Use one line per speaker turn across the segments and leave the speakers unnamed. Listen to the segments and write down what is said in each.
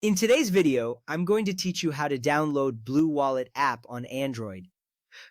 In today's video, I'm going to teach you how to download Blue Wallet app on Android.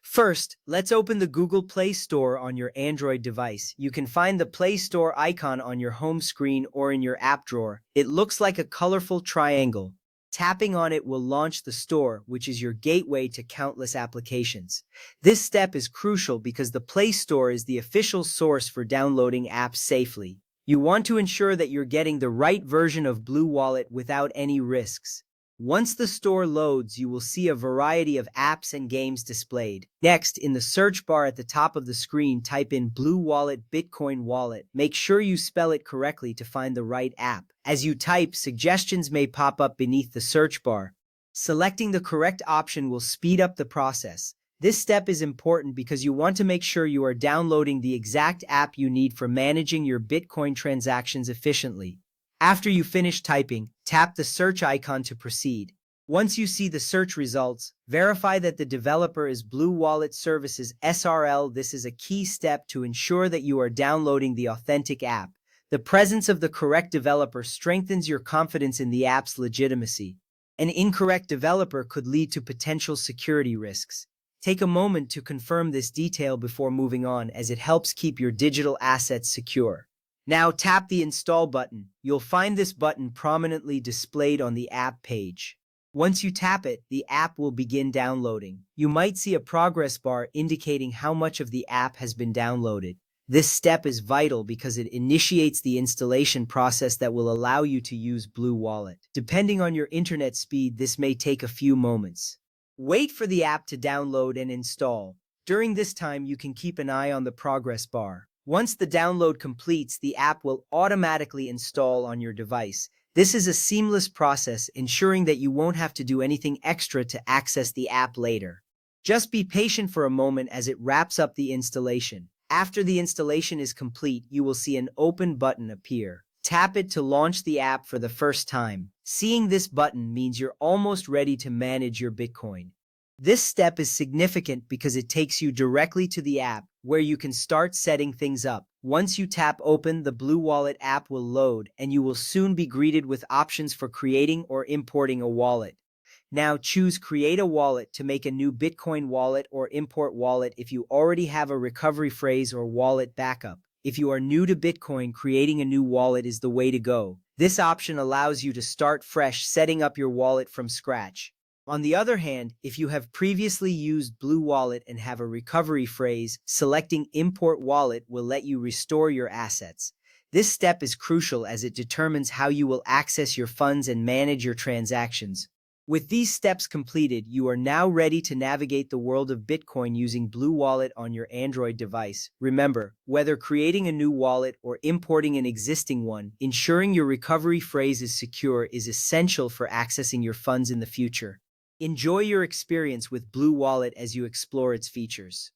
First, let's open the Google Play Store on your Android device. You can find the Play Store icon on your home screen or in your app drawer. It looks like a colorful triangle. Tapping on it will launch the store, which is your gateway to countless applications. This step is crucial because the Play Store is the official source for downloading apps safely. You want to ensure that you're getting the right version of Blue Wallet without any risks. Once the store loads, you will see a variety of apps and games displayed. Next, in the search bar at the top of the screen, type in Blue Wallet Bitcoin Wallet. Make sure you spell it correctly to find the right app. As you type, suggestions may pop up beneath the search bar. Selecting the correct option will speed up the process. This step is important because you want to make sure you are downloading the exact app you need for managing your Bitcoin transactions efficiently. After you finish typing, tap the search icon to proceed. Once you see the search results, verify that the developer is Blue Wallet Services SRL. This is a key step to ensure that you are downloading the authentic app. The presence of the correct developer strengthens your confidence in the app's legitimacy. An incorrect developer could lead to potential security risks. Take a moment to confirm this detail before moving on, as it helps keep your digital assets secure. Now tap the Install button. You'll find this button prominently displayed on the app page. Once you tap it, the app will begin downloading. You might see a progress bar indicating how much of the app has been downloaded. This step is vital because it initiates the installation process that will allow you to use Blue Wallet. Depending on your internet speed, this may take a few moments. Wait for the app to download and install. During this time, you can keep an eye on the progress bar. Once the download completes, the app will automatically install on your device. This is a seamless process, ensuring that you won't have to do anything extra to access the app later. Just be patient for a moment as it wraps up the installation. After the installation is complete, you will see an open button appear. Tap it to launch the app for the first time. Seeing this button means you're almost ready to manage your Bitcoin. This step is significant because it takes you directly to the app, where you can start setting things up. Once you tap open, the Blue Wallet app will load, and you will soon be greeted with options for creating or importing a wallet. Now choose Create a Wallet to make a new Bitcoin wallet, or Import Wallet if you already have a recovery phrase or wallet backup. If you are new to Bitcoin, creating a new wallet is the way to go. This option allows you to start fresh, setting up your wallet from scratch. On the other hand, if you have previously used Blue Wallet and have a recovery phrase, selecting Import Wallet will let you restore your assets. This step is crucial as it determines how you will access your funds and manage your transactions. With these steps completed, you are now ready to navigate the world of Bitcoin using Blue Wallet on your Android device. Remember, whether creating a new wallet or importing an existing one, ensuring your recovery phrase is secure is essential for accessing your funds in the future. Enjoy your experience with Blue Wallet as you explore its features.